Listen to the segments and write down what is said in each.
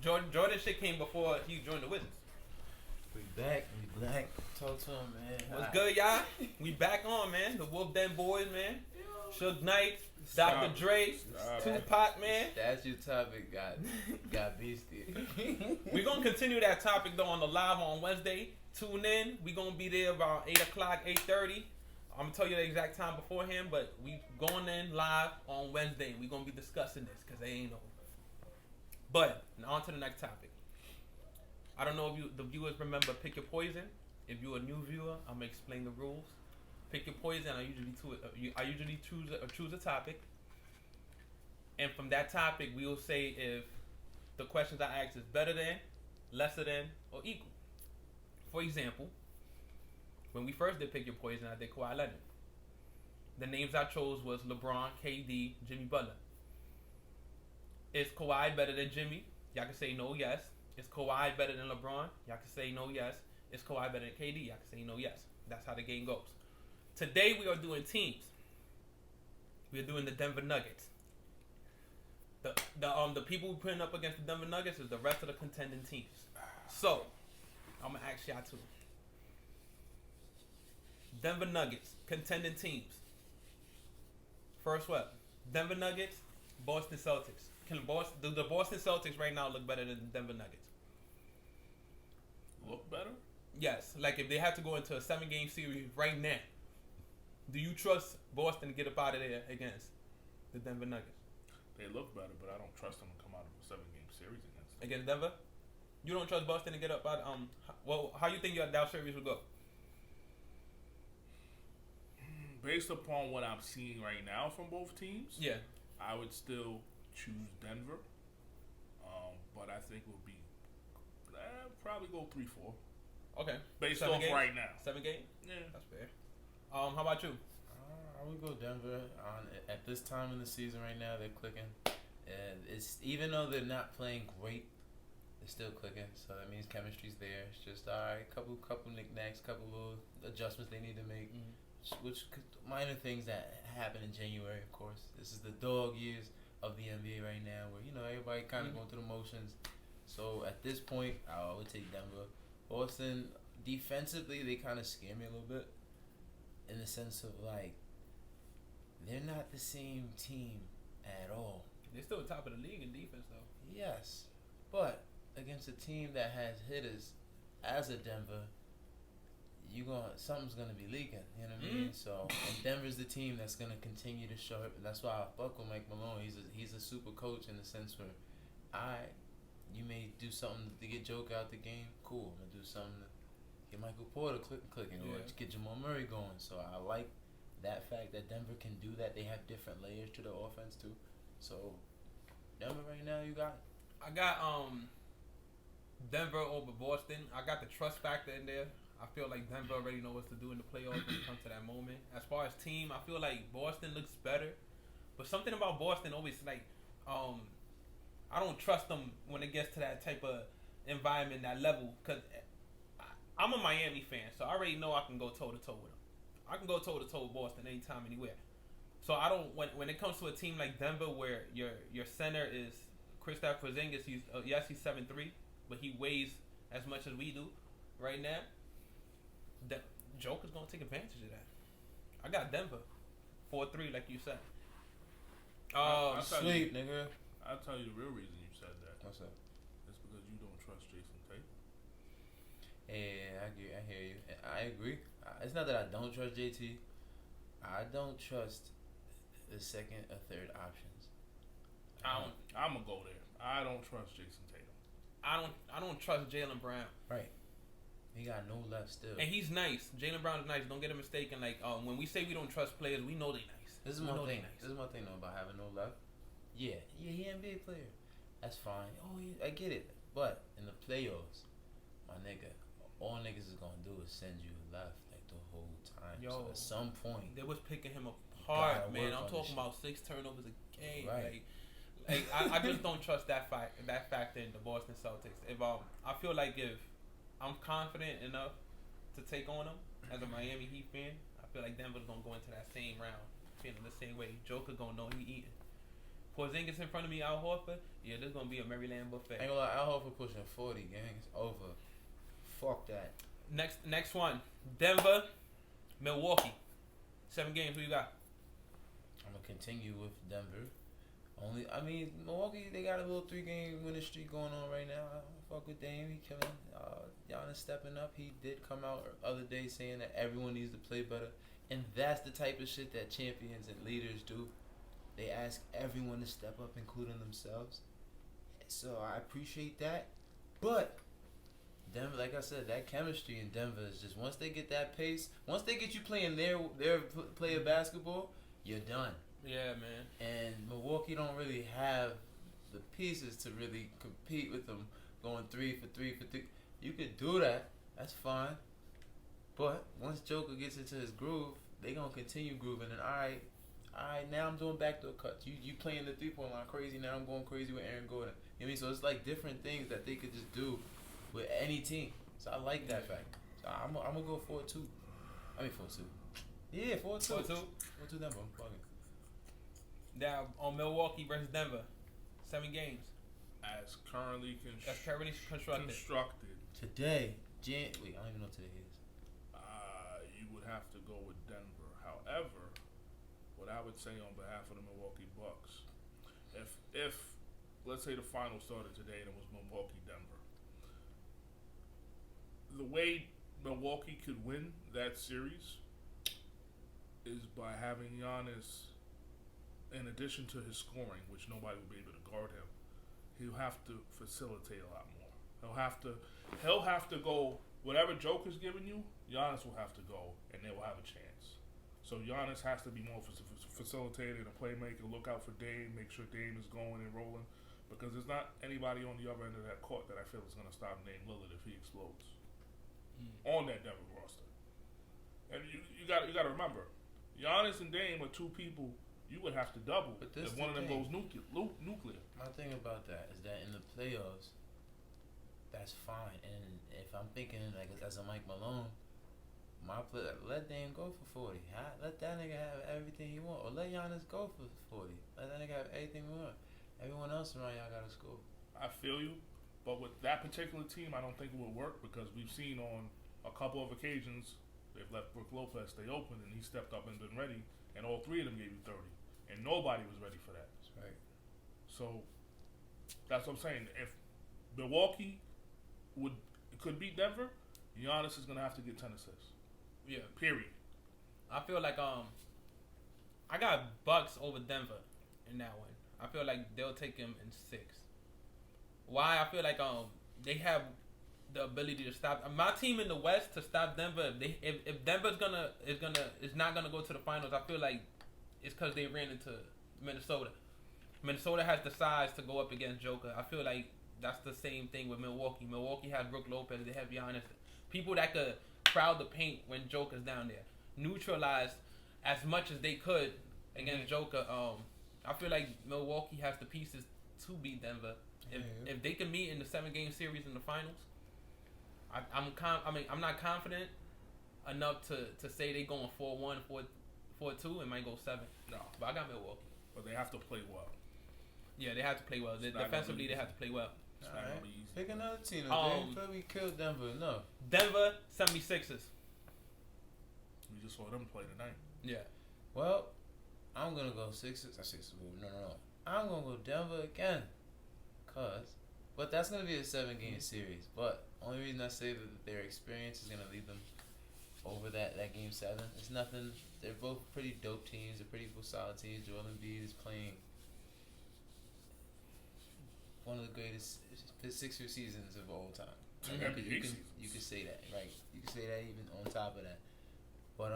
Jordan shit came before he joined the Wizards. We back. Talk to him, man. What's good, y'all? We back on, man. The Wolf Den Boys, man. Suge Knight, Dr. Dre, Tupac, man. That's your topic, got beastie. We're going to continue that topic, though, on the live on Wednesday. Tune in. We're going to be there around 8 o'clock, 8:30. I'm going to tell you the exact time beforehand, but we going in live on Wednesday. We're going to be discussing this because they ain't over. But, on to the next topic. I don't know if the viewers remember Pick Your Poison. If you're a new viewer, I'm going to explain the rules. Pick your poison. I usually choose a topic. And from that topic, we will say if the questions I ask is better than, lesser than, or equal. For example, when we first did Pick Your Poison, I did Kawhi Leonard. The names I chose was LeBron, KD, Jimmy Butler. Is Kawhi better than Jimmy? Y'all can say no, yes. Is Kawhi better than LeBron? Y'all can say no, yes. Is Kawhi better than KD? Y'all can say no, yes. That's how the game goes. Today we are doing teams. We are doing the Denver Nuggets. The people we're putting up against the Denver Nuggets is the rest of the contending teams. So, I'm gonna ask y'all too. Denver Nuggets, contending teams. First what? Denver Nuggets, Boston Celtics. Do the Boston Celtics right now look better than the Denver Nuggets? Look better? Yes. Like if they have to go into a 7-game series right now, do you trust Boston to get up out of there against the Denver Nuggets? They look better, but I don't trust them to come out of a 7-game series against them. Against Denver? You don't trust Boston to get up out well, how you think your Dow series will go? Based upon what I'm seeing right now from both teams, Yeah. I would still choose Denver. But I think we'll be probably go 3-4. Okay. Based 7 off games? right now. 7 games? Yeah. That's fair. How about you? I would go Denver. At this time in the season right now, they're clicking. And it's even though they're not playing great, they're still clicking. So that means chemistry's there. It's just couple knickknacks, couple little adjustments they need to make. Mm-hmm. Which minor things that happen in January, of course. This is the dog years of the NBA right now, where everybody kind of going through the motions. So at this point, I would take Denver. Boston, defensively, they kind of scare me a little bit, in the sense of like they're not the same team at all. They're still top of the league in defense, though. Yes, but against a team that has hitters, as a Denver, something's gonna be leaking. You know what I mean? So, and Denver's the team that's gonna continue to show it, and that's why I fuck with Mike Malone. He's a super coach in the sense where, you may do something to get Joker out the game. Cool, I'm gonna do something to get Michael Porter clicking, or get Jamal Murray going. So I like that fact that Denver can do that. They have different layers to the offense too. So Denver right now, I got Denver over Boston. I got the trust factor in there. I feel like Denver already know what to do in the playoffs when it comes to that moment. As far as team, I feel like Boston looks better. But something about Boston always like, I don't trust them when it gets to that type of environment, that level. Because I'm a Miami fan, so I already know I can go toe-to-toe with them. I can go toe-to-toe with Boston anytime, anywhere. So I don't, when it comes to a team like Denver where your center is Kristaps Porzingis, he's 7'3", but he weighs as much as we do right now. That Joker's gonna take advantage of that. I got Denver 4-3, like you said. Sweet, nigga. I'll tell you the real reason you said that. What's up? It's because you don't trust Jason Tatum. Yeah, I hear you. I agree. It's not that I don't trust JT. I don't trust the second or third options. I'm gonna go there. I don't trust Jason Tatum. I don't trust Jaylen Brown. Right. He got no left still. And he's nice. Jaylen Brown is nice. Don't get it mistaken. Like when we say we don't trust players, we know they nice. This is my thing. This is my thing though about having no left. Yeah, he NBA player. That's fine. I get it. But in the playoffs, my nigga, all niggas is gonna do is send you left like the whole time. Yo, so at some point, they was picking him apart, man. I'm talking about 6 turnovers a game. Right. Like I just don't trust that factor in the Boston Celtics. If I feel like if I'm confident enough to take on them as a Miami Heat fan, I feel like Denver's gonna go into that same round feeling the same way. Joker gonna know he eating. Porzingis in front of me, Al Horford. Yeah, this gonna be a Maryland buffet. Ain't gonna lie, Al Horford pushing 40, gang. It's over. Fuck that. Next one, Denver, Milwaukee. 7 games. Who you got? I'm gonna continue with Denver. Milwaukee, they got a little 3-game winning streak going on right now. I fuck with Dame. He killing. Giannis stepping up. He did come out the other day saying that everyone needs to play better. And that's the type of shit that champions and leaders do. They ask everyone to step up, including themselves. So I appreciate that. But Denver, like I said, that chemistry in Denver is just, once they get that pace, once they get you playing their player basketball, you're done. Yeah, man. And Milwaukee don't really have the pieces to really compete with them going 3 for 3 for 3. You could do that. That's fine. But once Joker gets into his groove, they going to continue grooving. And all right, now I'm doing backdoor cuts. You playing the 3-point line crazy. Now I'm going crazy with Aaron Gordon. You know what I mean? So it's like different things that they could just do with any team. So I like that fact. So I'm going to go 4-2. I mean 4-2. Yeah, 4-2. 4-2 Denver. I'm bugging. Now on Milwaukee versus Denver, 7 games. As currently constructed. Today, wait, I don't even know what today is. You would have to go with Denver. However, what I would say on behalf of the Milwaukee Bucks, if let's say the final started today and it was Milwaukee Denver, the way Milwaukee could win that series is by having Giannis, in addition to his scoring, which nobody will be able to guard him, he'll have to facilitate a lot more. He'll have to go, whatever Joker's giving you, Giannis will have to go, and they will have a chance. So Giannis has to be more facilitated, a playmaker, look out for Dame, make sure Dame is going and rolling, because there's not anybody on the other end of that court that I feel is going to stop Dame Lillard if he explodes on that Denver roster. And you got to remember, Giannis and Dame are 2 people you would have to double if one of them goes nuclear. My thing about that is that in the playoffs, that's fine. And if I'm thinking like as a Mike Malone, let Dame go for 40. Let that nigga have everything he want, or let Giannis go for 40. Let that nigga have everything we want. Everyone else around y'all got to score. I feel you, but with that particular team, I don't think it would work because we've seen on a couple of occasions they've let Brook Lopez stay open and he stepped up and been ready, and all 3 of them gave you 30. And nobody was ready for that. That's right. So that's what I'm saying. If Milwaukee could beat Denver, Giannis is gonna have to get 10 assists. Yeah. Period. I feel like I got Bucks over Denver in that one. I feel like they'll take him in 6. Why? I feel like they have the ability to stop my team in the West to stop Denver. If Denver's is not gonna go to the finals, I feel like it's because they ran into Minnesota. Minnesota has the size to go up against Joker. I feel like that's the same thing with Milwaukee. Milwaukee has Brook Lopez. They have Giannis. People that could crowd the paint when Joker's down there. Neutralize as much as they could against Joker. I feel like Milwaukee has the pieces to beat Denver. If they can meet in the 7-game series in the finals, I'm not confident enough to say they going 4-1, 4-2, and might go 7. No, but I got Milwaukee. But they have to play well. Yeah, they have to play well. Defensively, they have to play well. It's not gonna be easy. Pick another team. We killed Denver enough. Denver 76ers. We just saw them play tonight. Yeah. Well, I'm gonna go Sixers. No. I'm gonna go Denver again. But that's gonna be a 7-game series. But only reason I say that their experience is gonna lead them over that game 7. It's nothing. They're both pretty dope teams. They're pretty solid teams. Joel Embiid is playing one of the greatest Sixer seasons of all time. You can say that, right? You can say that even on top of that. But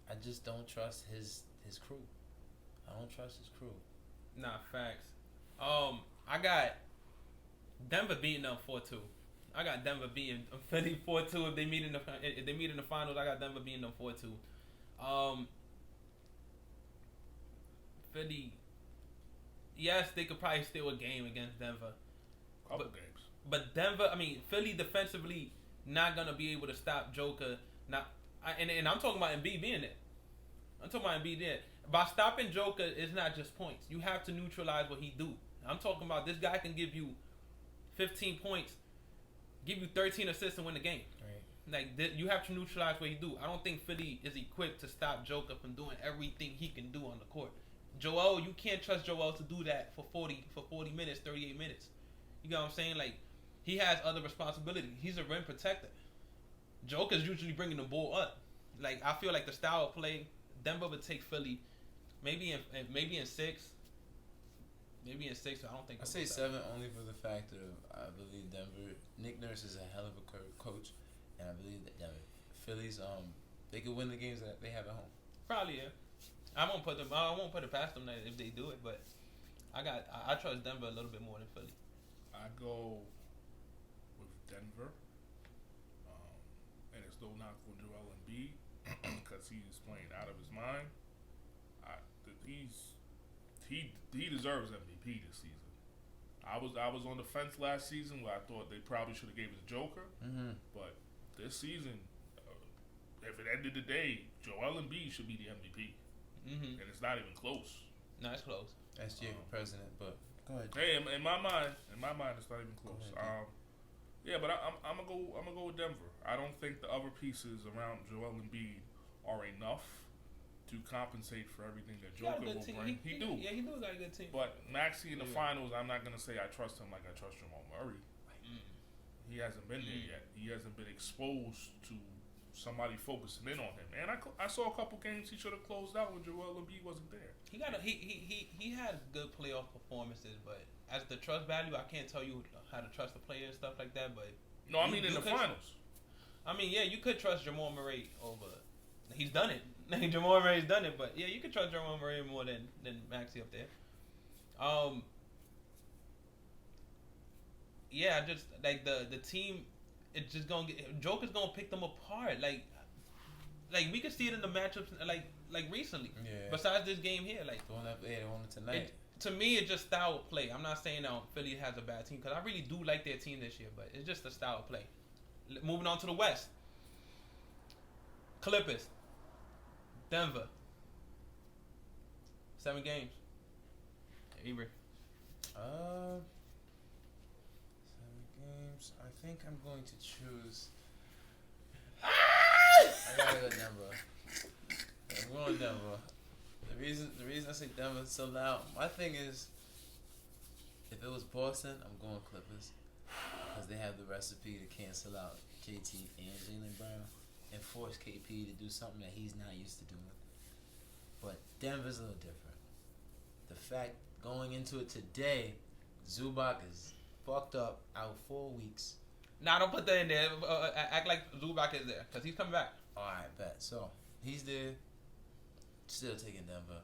I just don't trust his crew. I don't trust his crew. Nah, facts. I got Denver beating them 4-2. I got Denver beating Philly 4-2 if they meet in the finals. I got Denver beating them 4-2. Philly, yes, they could probably steal a game against Denver. Couple games. But Denver, Philly defensively not gonna be able to stop Joker. And I'm talking about Embiid being there. I'm talking about Embiid there. By stopping Joker, it's not just points. You have to neutralize what he do. I'm talking about this guy can give you 15 points, give you 13 assists and win the game. Right. Like you have to neutralize what he do. I don't think Philly is equipped to stop Joker from doing everything he can do on the court. Joel, you can't trust Joel to do that for 40 minutes, 38 minutes. You know what I'm saying? Like he has other responsibilities. He's a rim protector. Joker's usually bringing the ball up. Like I feel like the style of play, Denver would take Philly, maybe in 6. Maybe in 6. I don't think. I say 7 only for the fact of I believe Denver. Nick Nurse is a hell of a coach, and I believe that Denver, Phillies, they could win the games that they have at home. Probably, yeah. I won't put it past them if they do it, but I trust Denver a little bit more than Philly. I go with Denver, and it's no knock for Joel Embiid because he's playing out of his mind. He deserves MVP this season. I was on the fence last season where I thought they probably should have gave it to Joker, but this season, if it ended today, Joel Embiid should be the MVP, and it's not even close. No, it's close. SJ for president, but go ahead. Hey, in my mind, it's not even close. Yeah, but I'm gonna go with Denver. I don't think the other pieces around Joel Embiid are enough to compensate for everything that Joker will bring. He do. Yeah, he do got a good team. But Maxey in the finals, I'm not gonna say I trust him like I trust Jamal Murray. He hasn't been there yet. He hasn't been exposed to somebody focusing in on him. And I saw a couple games he should have closed out when Joel Embiid wasn't there. He had good playoff performances, but as the trust value, I can't tell you how to trust the player and stuff like that. But no, I mean in the finals. I mean, yeah, you could trust Jamal Murray over. He's done it. Jamal Murray's done it, but yeah, you could trust Jamal Murray more than Maxey up there. Yeah, just like the team, it's just gonna get Joker's gonna pick them apart. Like we could see it in the matchups, like recently. Yeah. Besides this game here, like the one that they won tonight. To me, it's just style of play. I'm not saying Philly has a bad team because I really do like their team this year, but it's just the style of play. Moving on to the West, Clippers, Denver, 7 games. Avery. 7 games. I think I'm going to choose. I gotta go Denver. I'm going Denver. The reason I say Denver so loud. My thing is, if it was Boston, I'm going Clippers because they have the recipe to cancel out JT and Jaylen Brown and force KP to do something that he's not used to doing. But Denver's a little different. The fact going into it today, Zubac is fucked up, out 4 weeks. Nah, don't put that in there. Act like Zubac is there because he's coming back. Alright, bet. So, he's there. Still taking Denver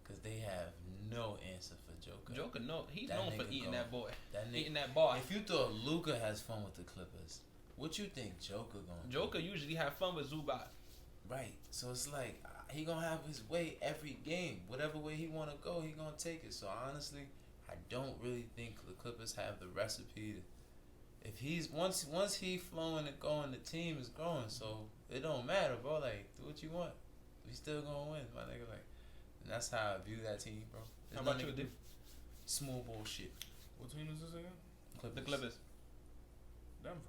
because they have no answer for Joker. Joker, no. He's known for eating that boy. Eating that bar. bar. If you thought Luka has fun with the Clippers, what you think Joker gonna do? Joker usually have fun with Zubac. Right. So, it's like, he gonna have his way every game. Whatever way he wanna go, he gonna take it. So, honestly, I don't really think the Clippers have the recipe to... If he's once he flowing and going, the team is growing. So it don't matter, bro. Like, do what you want. We still gonna win, my nigga. Like, and that's how I view that team, bro. How about you, dude? Small bullshit. What team is this again? The Clippers. Denver.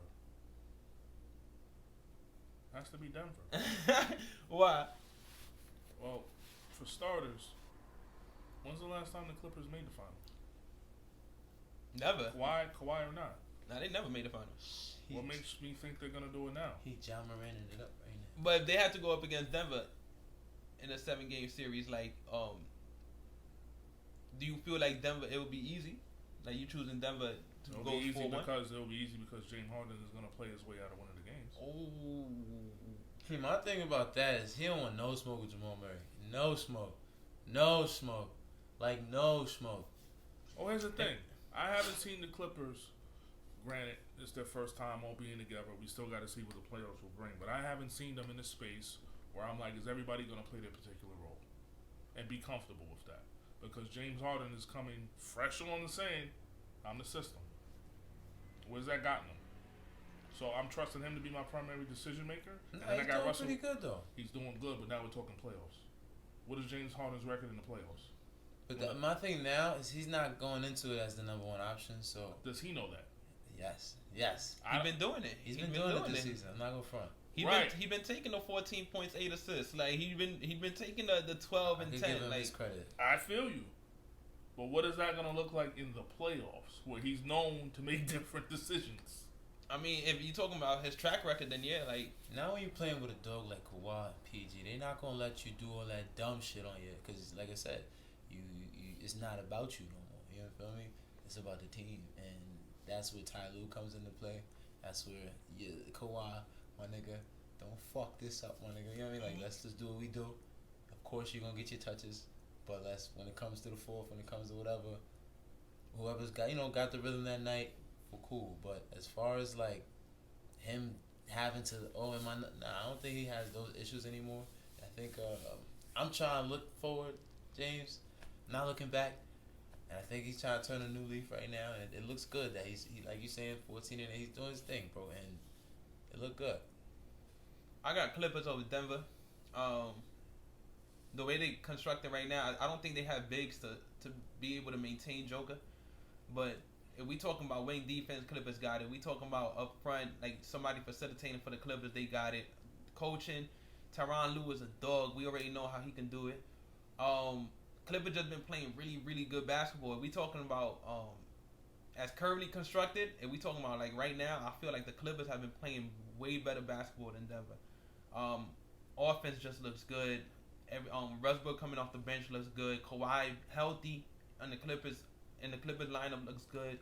Has to be Denver. Why? Well, for starters, when's the last time the Clippers made the finals? Never. Kawhi or not? Nah, they never made the finals. What makes me think they're gonna do it now? He John Moran it up right now. But if they had to go up against Denver in a 7-game series, like, do you feel like Denver it would be easy? Like you choosing Denver to It'll go be easy 4-1? it'll be easy because James Harden is gonna play his way out of one of the games. Oh. See, my thing about that is he don't want no smoke with Jamal Murray. No smoke. No smoke. Like, no smoke. Oh, here's the thing. I haven't seen the Clippers. Granted, it's their first time all being together. We still got to see what the playoffs will bring. But I haven't seen them in a space where I'm like, is everybody going to play their particular role? And be comfortable with that. Because James Harden is coming fresh on the saying, I'm the system. Where's that gotten him? So I'm trusting him to be my primary decision maker. No, and he's I got doing Russell. pretty good, though. He's doing good, but now we're talking playoffs. What is James Harden's record in the playoffs? But my thing now is he's not going into it as the number one option. So does he know that? Yes. He's been doing it. He's been doing it this season. I'm not gonna front. He been taking the 14 points, 8 assists. Like he been taking the 12 and 10. Give him like his credit. I feel you. But what is that gonna look like in the playoffs, where he's known to make different decisions? I mean, if you're talking about his track record, then yeah, like now when you're playing with a dog like Kawhi and PG, they're not gonna let you do all that dumb shit on you. Cause like I said, you it's not about you no more. You know what I mean? It's about the team, and that's where Ty Lue comes into play. That's where Kawhi, my nigga, don't fuck this up, my nigga. You know what I mean? Like let's just do what we do. Of course you're gonna get your touches, but when it comes to the fourth, when it comes to whatever, whoever's got got the rhythm that night. Well, cool, but as far as like him having to I don't think he has those issues anymore. I think I'm trying to look forward, James, not looking back, and I think he's trying to turn a new leaf right now, and it looks good that he like you saying 14 and he's doing his thing, bro, and it looked good. I got Clippers over Denver. The way they constructed right now, I don't think they have bigs to be able to maintain Joker, but. If we talking about wing defense, Clippers got it. We talking about up front, like somebody facilitating for the Clippers, they got it. Coaching, Tyronn Lue is a dog. We already know how he can do it. Clippers just been playing really, really good basketball. If we talking about as currently constructed, if we talking about like right now, I feel like the Clippers have been playing way better basketball than Denver. Offense just looks good. Westbrook coming off the bench looks good. Kawhi healthy on the Clippers. And the Clippers lineup looks good.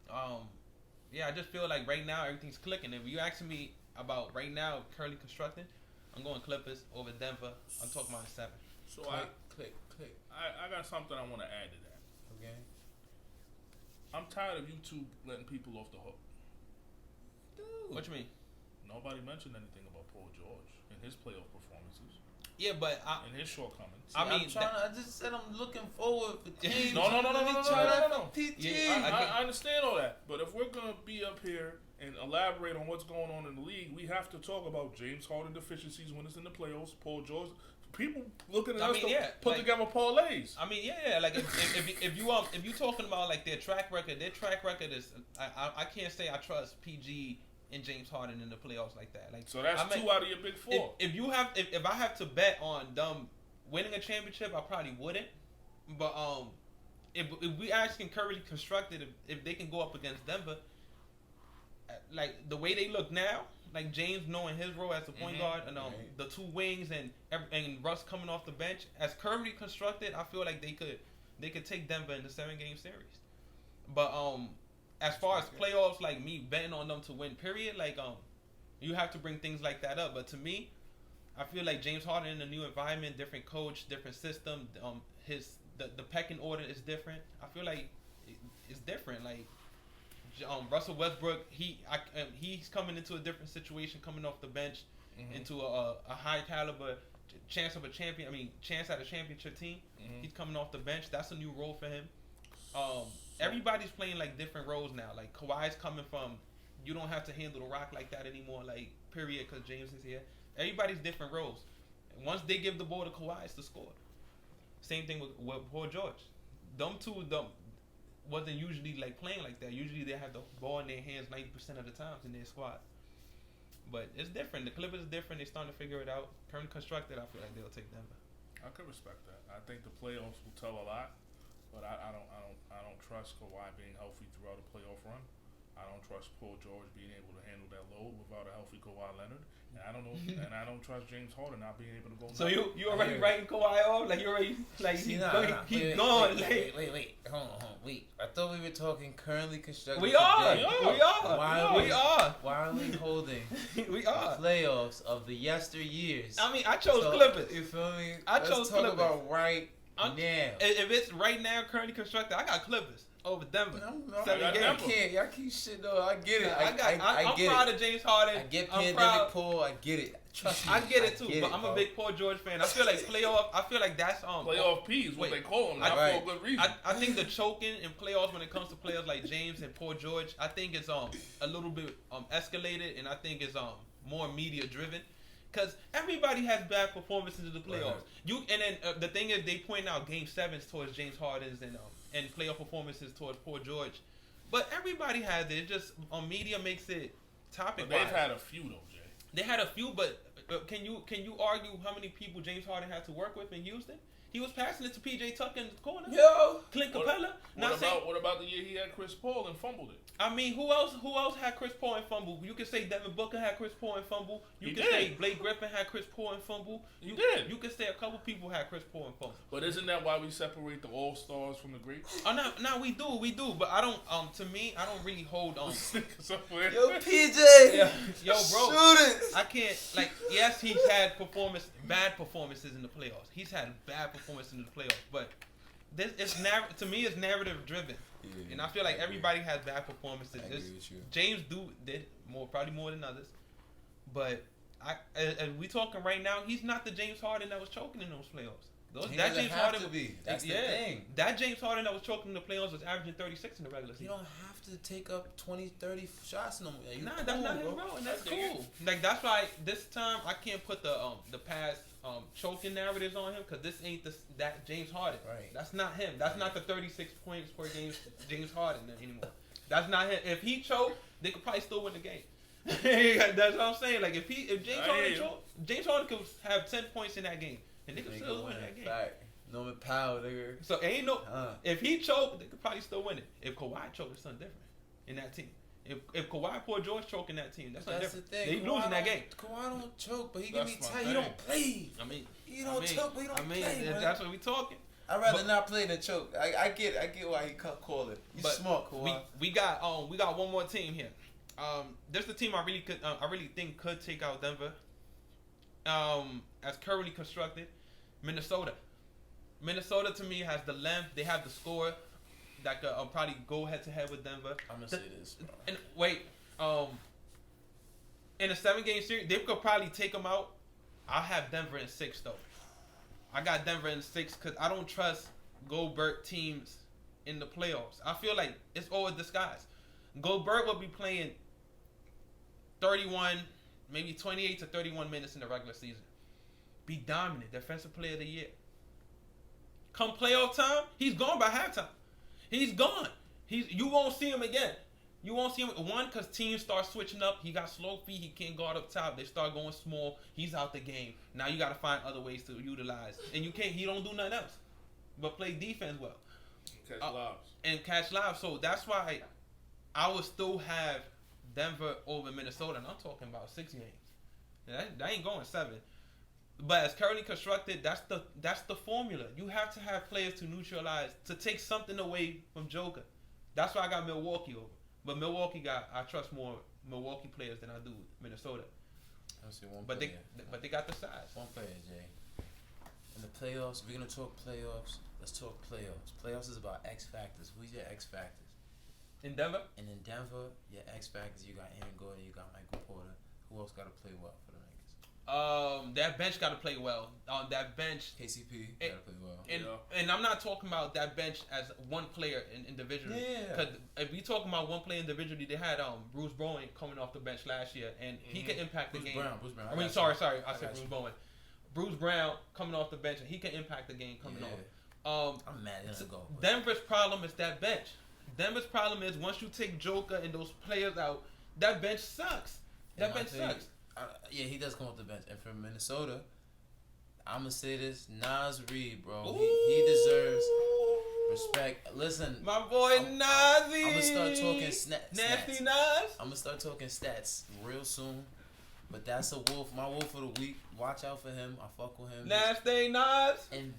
I just feel like right now everything's clicking. If you asking me about right now currently constructing, I'm going Clippers over Denver. I'm talking about 7. So click. I got something I want to add to that. Okay. I'm tired of you two letting people off the hook. Dude. What you mean? Nobody mentioned anything about Paul George in his playoff performances. Yeah, but and his shortcomings. I mean, I just said I'm looking forward for James. No. PG. I understand all that, but if we're gonna be up here and elaborate on what's going on in the league, we have to talk about James Harden deficiencies when it's in the playoffs. Paul George. People looking at us to put together parlays. I mean, like if you talking about like their track record is I can't say I trust PG and James Harden in the playoffs like that. Like so that's 2 out of your big 4. If I have to bet on them winning a championship, I probably wouldn't. But if we actually currently constructed, if they can go up against Denver, like the way they look now, like James knowing his role as the point guard and the 2 wings and Russ coming off the bench, as currently constructed, I feel like they could take Denver in the 7-game series. But as far as playoffs, like me betting on them to win, period, like you have to bring things like that up. But to me, I feel like James Harden in a new environment, different coach, different system. The pecking order is different. I feel like it's different. Like Russell Westbrook, he's coming into a different situation, coming off the bench into a high caliber chance at a championship team. He's coming off the bench. That's a new role for him. Everybody's playing like different roles now. Like Kawhi's coming from, you don't have to handle the rock like that anymore. Like period, because James is here. Everybody's different roles. And once they give the ball to Kawhi, it's the score. Same thing with Paul George. Them two wasn't usually like playing like that. Usually they have the ball in their hands 90% of the times in their squad. But it's different. The Clippers is different. They're starting to figure it out. Currently constructed, I feel like they'll take Denver. I can respect that. I think the playoffs will tell a lot. But I don't trust Kawhi being healthy throughout a playoff run. I don't trust Paul George being able to handle that load without a healthy Kawhi Leonard. And I don't trust James Harden not being able to go. So you already writing Kawhi off? Like you already he's going. Wait, hold on. I thought we were talking currently constructed. We are. Why are we holding we are the playoffs of the yesteryears? I mean, I chose Clippers. You feel me? Let's talk Clippers. about right now. If it's right now currently constructed, I got Clippers over Denver. Y'all keep shit though. I get it. I'm proud of James Harden. I get pandemic Paul. I get it. Trust me. I get it too. But I'm a big Paul George fan. I feel like that's playoff P is what they call him. Not for a good reason. I think the choking in playoffs when it comes to players like James and Paul George, I think it's a little bit escalated, and I think it's more media driven. Because everybody has bad performances in the playoffs. The thing is, they point out Game 7s towards James Harden's and playoff performances towards Paul George. But everybody has it. It's just media makes it topic. But they've had a few though, Jay. They had a few, but can you argue how many people James Harden had to work with in Houston? He was passing it to PJ Tucker in the corner. Yo, Clint Capella. What about the year he had Chris Paul and fumbled it? I mean, who else had Chris Paul and fumble? You could say Devin Booker had Chris Paul and fumble. You could say Blake Griffin had Chris Paul and fumble. You could say a couple people had Chris Paul and fumble. But isn't that why we separate the all-stars from the greats? Oh, no, we do. But I don't. To me, I don't really hold on. Yo, PJ. Yo, bro. Shoot it. I can't. Like, yes, he's had bad performances in the playoffs. He's had bad performances in the playoffs, but to me, it's narrative driven. Yeah, and I feel like everybody has bad performances. I agree with you. James did probably more than others, but as we talking right now, he's not the James Harden that was choking in those playoffs. That James Harden to be. That's the thing. That James Harden that was choking in the playoffs was averaging 36 in the regular season. You don't have to take up 20, 30 shots no more. That's not him, bro, and that's cool. Like that's why this time I can't put the past choking narratives on him because this ain't that James Harden. Right. That's not him. That's not the 36 points per game James Harden anymore. That's not him. If he choked, they could probably still win the game. That's what I'm saying. Like if James Harden choked, James Harden could have 10 points in that game. And they could still win that game. Fact. Norman Powell, nigga. So ain't no. If he choked, they could probably still win it. If Kawhi choked, it's something different in that team. If Kawhi Paul George choke in that team, that's something different. The thing. They losing that game. Kawhi don't choke, but he can be tight. He don't play. He don't choke, but he don't play. That's what we talking. I'd rather not play than choke. I get why he call it. He's smart, Kawhi. We got one more team here. This is the team I really think could take out Denver. As currently constructed. Minnesota to me has the length. They have the score that could probably go head to head with Denver. I'm gonna say this, bro. And wait, in a 7-game series, they could probably take them out. I'll have Denver in 6 though. I got Denver in 6 because I don't trust Goldberg teams in the playoffs. I feel like it's all a disguise. Goldberg will be playing 31, maybe 28 to 31 minutes in the regular season. Be dominant, defensive player of the year. Come playoff time, he's gone by halftime. He's gone. You won't see him again. You won't see him because teams start switching up. He got slow feet. He can't guard up top. They start going small. He's out the game. Now you got to find other ways to utilize. And you can't. He don't do nothing else but play defense well. Catch lives. So that's why I would still have Denver over Minnesota. And I'm talking about 6 games. That ain't going 7. But as currently constructed, that's the formula. You have to have players to neutralize, to take something away from Joker. That's why I got Milwaukee over. But I trust more Milwaukee players than I do Minnesota. But they got the size. One player, Jay. In the playoffs, we're gonna talk playoffs. Let's talk playoffs. Playoffs is about X factors. Who's your X factors? In Denver? And in Denver, your X factors, you got Aaron Gordon, you got Michael Porter. Who else got to play well for the Lakers? That bench got to play well. That bench, KCP got to play well. And I'm not talking about that bench as one player individually. Yeah. Because if we talking about one player individually, they had Bruce Bowen coming off the bench last year, and he can impact the game. Bruce Brown. I mean, sorry, I said Bruce Bowen. Bruce Brown coming off the bench, and he can impact the game coming off. I'm mad at him. Denver's problem is that bench. Denver's problem is once you take Joker and those players out, that bench sucks. That bench sucks. He does come off the bench. And for Minnesota, I'm going to say this. Nas Reed, bro. He deserves respect. Listen. My boy Nazi. I'm going to start talking stats. Nasty Nas. I'm going to start talking stats real soon. But that's a wolf. My wolf of the week. Watch out for him. I fuck with him. Nasty Nas. And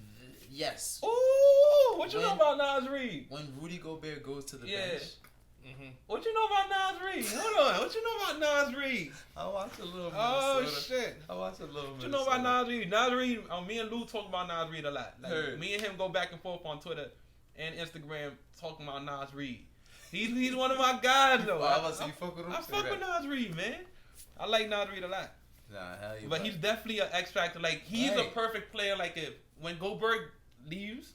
yes. Ooh. What you know about Nas Reed? When Rudy Gobert goes to the bench. Mm-hmm. What you know about Nas Reed? Hold on. What you know about Nas Reed? I watch a little Minnesota. Oh, shit. I watch a little What you know about Nas Reed? Nas Reed, me and Lou talk about Nas Reed a lot. Like, me and him go back and forth on Twitter and Instagram talking about Nas Reed. He's one of my guys, though. I fuck with Nas Reed, man. I like Nas Reed a lot. Nah, hell yeah. But he's definitely an X factor. Like, he's a perfect player. Like, when Goldberg leaves,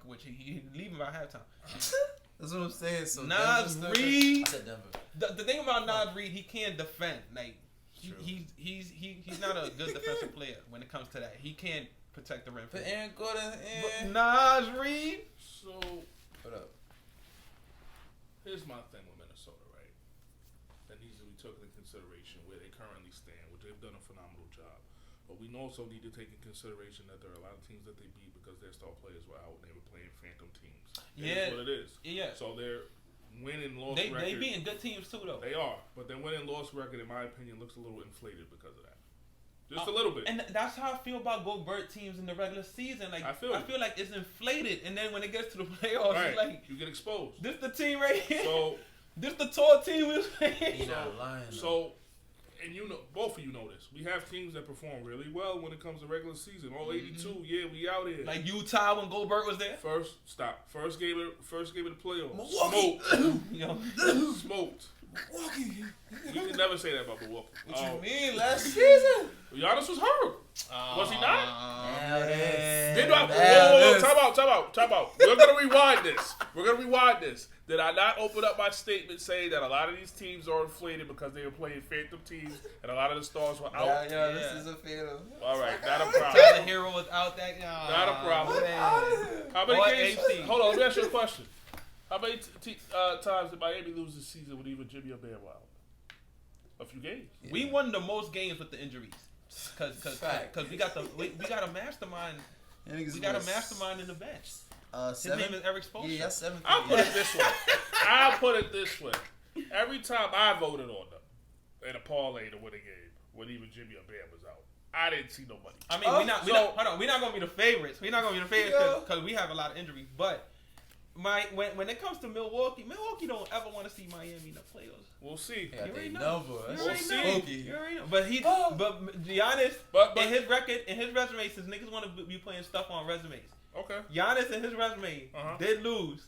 which he leaving by halftime. That's what I'm saying. So Nas Reed. I said Denver. The thing about Nas Reed, he can't defend. Like, he's not a good defensive player when it comes to that. He can't protect the rim. But Aaron Gordon, Nas Reed. So, what up? Here's my thing with Minnesota, right? That needs to be taken into consideration where they currently stand, which they've done a phenomenal job. But we also need to take in consideration that there are a lot of teams that they beat because their star players were out and they were playing phantom teams. That's what it is. Yeah. So their win and loss record. They beating good teams too, though. They are, but their win and loss record, in my opinion, looks a little inflated because of that. Just a little bit. And that's how I feel about Gobert teams in the regular season. Like I feel like it's inflated, and then when it gets to the playoffs, it's like you get exposed. This the team right here. So this the tall team we're playing. You're not lying. So, and you know, both of you know this. We have teams that perform really well when it comes to regular season. All 82, yeah, we out here. Like Utah when Gobert was there. First game of the playoffs. Milwaukee. Smoked. Milwaukee. You can never say that about Milwaukee. What you mean? Last season, Giannis was hurt. Was he not? Time out. We're gonna rewind this. Did I not open up my statement saying that a lot of these teams are inflated because they were playing phantom teams and a lot of the stars were out? Yeah. This is a phantom. All right, not a problem. Tyler Hero was out that. Not a problem. How many games? Hold on, let me ask you a question. How many times did Miami lose this season with even Jimmy or Bam out? A few games. Yeah. We won the most games with the injuries, cause we got a mastermind. We got a mastermind in the bench. His name is Eric Spoelstra. Yeah, 7. I'll put it this way. Every time I voted on them in a parlay to win a game when even Jimmy or Bam was out, I didn't see nobody. I mean, we're not gonna be the favorites. We're not gonna be the favorites because we have a lot of injuries, but. When it comes to Milwaukee don't ever want to see Miami in the playoffs. We'll see. Yeah, you already know. We'll see. You already know. But Giannis, in his record, in his resume, since niggas want to be playing stuff on resumes. Okay. Giannis in his resume did lose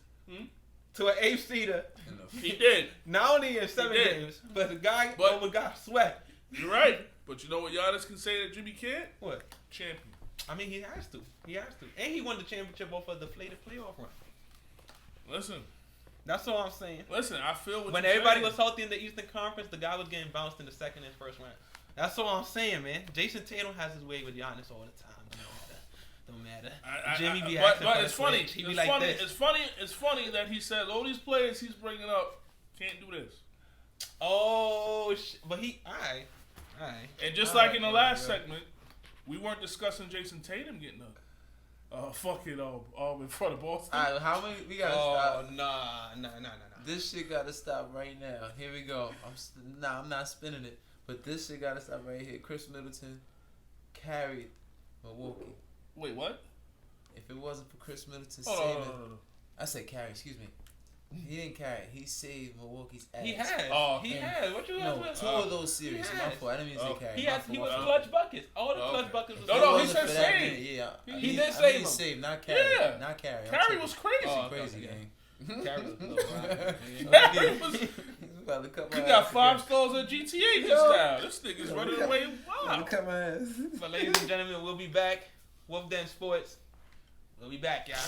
to an 8th seeder. He did. Not only in 7 games, but the guy got sweat. You're right. But you know what Giannis can say that Jimmy can't? What? Champion. I mean, he has to. And he won the championship off of the deflated playoff run. Listen. That's all I'm saying. Listen, I feel when everybody was healthy in the Eastern Conference, the guy was getting bounced in the second and first round. That's all I'm saying, man. Jason Tatum has his way with Giannis all the time. Don't matter. Jimmy be acting but it's funny. He be like this. It's funny that he says all these players he's bringing up can't do this. Oh, but all right. And just like in the last segment, we weren't discussing Jason Tatum getting a fucking in front of Boston. Alright, how many we gotta stop? Nah. This shit gotta stop right now. Here we go. I'm not spinning it. But this shit gotta stop right here. Chris Middleton carried Milwaukee. Wait, what? If it wasn't for Chris Middleton no. I said carry, excuse me. He didn't carry. He saved Milwaukee's ass. He has. He has. What you No, 2 of those series. My fault. I didn't mean to say carry. He was clutch buckets. All the clutch buckets was No, he said save. Yeah. He did save him. Save, not carry. Yeah. Not carry. Carry was crazy. Crazy gang. Carry was He got 5 stars at GTA just now. This nigga's running away wild. Cut my ass. But ladies and gentlemen, we'll be back. Wolf Den Sports. We'll be back, y'all.